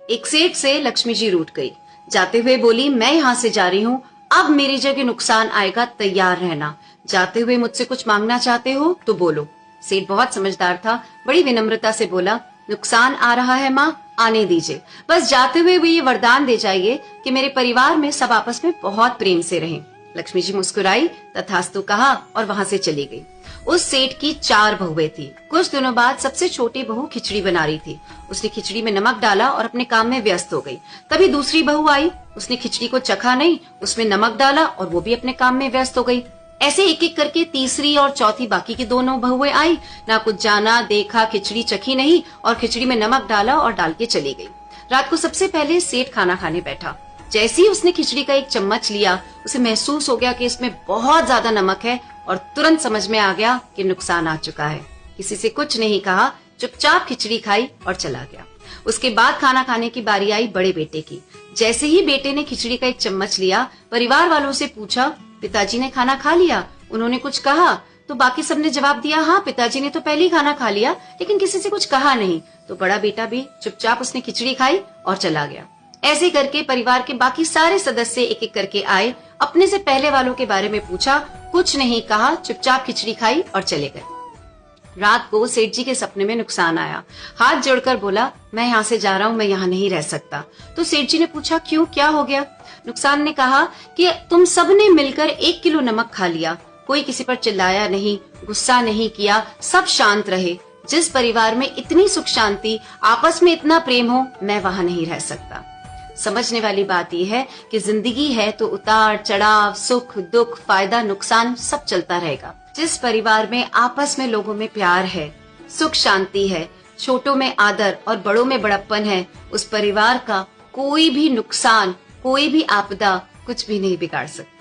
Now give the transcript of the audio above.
एक सेठ से लक्ष्मी जी रूठ गई। जाते हुए बोली, मैं यहाँ से जा रही हूँ, अब मेरी जगह नुकसान आएगा, तैयार रहना। जाते हुए मुझसे कुछ मांगना चाहते हो तो बोलो। सेठ बहुत समझदार था, बड़ी विनम्रता से बोला, नुकसान आ रहा है माँ, आने दीजिए, बस जाते हुए वो ये वरदान दे जाइए कि मेरे परिवार में सब आपस में बहुत प्रेम से रहें। लक्ष्मी जी मुस्कुराई, तथास्तु कहा और वहां से चली गई। उस सेठ की 4 बहुएं थी। कुछ दिनों बाद सबसे छोटी बहू खिचड़ी बना रही थी। उसने खिचड़ी में नमक डाला और अपने काम में व्यस्त हो गई। तभी दूसरी बहू आई, उसने खिचड़ी को चखा नहीं, उसमें नमक डाला और वो भी अपने काम में व्यस्त हो गई। ऐसे एक एक करके तीसरी और चौथी बाकी की दोनों बहुएं आई, ना कुछ जाना देखा, खिचड़ी चखी नहीं और खिचड़ी में नमक डाला और डाल के चली गई। रात को सबसे पहले सेठ खाना खाने बैठा। जैसे ही उसने खिचड़ी का एक चम्मच लिया, उसे महसूस हो गया कि इसमें बहुत ज्यादा नमक है और तुरंत समझ में आ गया कि नुकसान आ चुका है। किसी से कुछ नहीं कहा, चुपचाप खिचड़ी खाई और चला गया। उसके बाद खाना खाने की बारी आई बड़े बेटे की। जैसे ही बेटे ने खिचड़ी का एक चम्मच लिया, परिवार वालों से पूछा, पिताजी ने खाना खा लिया? उन्होंने कुछ कहा? तो बाकी सबने जवाब दिया, हाँ पिताजी ने तो पहले ही खाना खा लिया, लेकिन किसी से कुछ कहा नहीं। तो बड़ा बेटा भी चुपचाप उसने खिचड़ी खाई और चला गया। ऐसे करके परिवार के बाकी सारे सदस्य एक एक करके आए, अपने से पहले वालों के बारे में पूछा, कुछ नहीं कहा, चुपचाप खिचड़ी खाई और चले गए। रात को सेठ जी के सपने में नुकसान आया। हाथ जोड़कर बोला, मैं यहाँ से जा रहा हूँ, मैं यहाँ नहीं रह सकता। तो सेठ जी ने पूछा, क्यों, क्या हो गया? नुकसान ने कहा कि तुम सबने मिलकर 1 किलो नमक खा लिया, कोई किसी पर चिल्लाया नहीं, गुस्सा नहीं किया, सब शांत रहे। जिस परिवार में इतनी सुख शांति, आपस में इतना प्रेम हो, मैं वहां नहीं रह सकता। समझने वाली बात यह है कि जिंदगी है तो उतार चढ़ाव, सुख दुख, फायदा नुकसान सब चलता रहेगा। जिस परिवार में आपस में लोगों में प्यार है, सुख शांति है, छोटों में आदर और बड़ों में बड़प्पन है, उस परिवार का कोई भी नुकसान, कोई भी आपदा कुछ भी नहीं बिगाड़ सकता।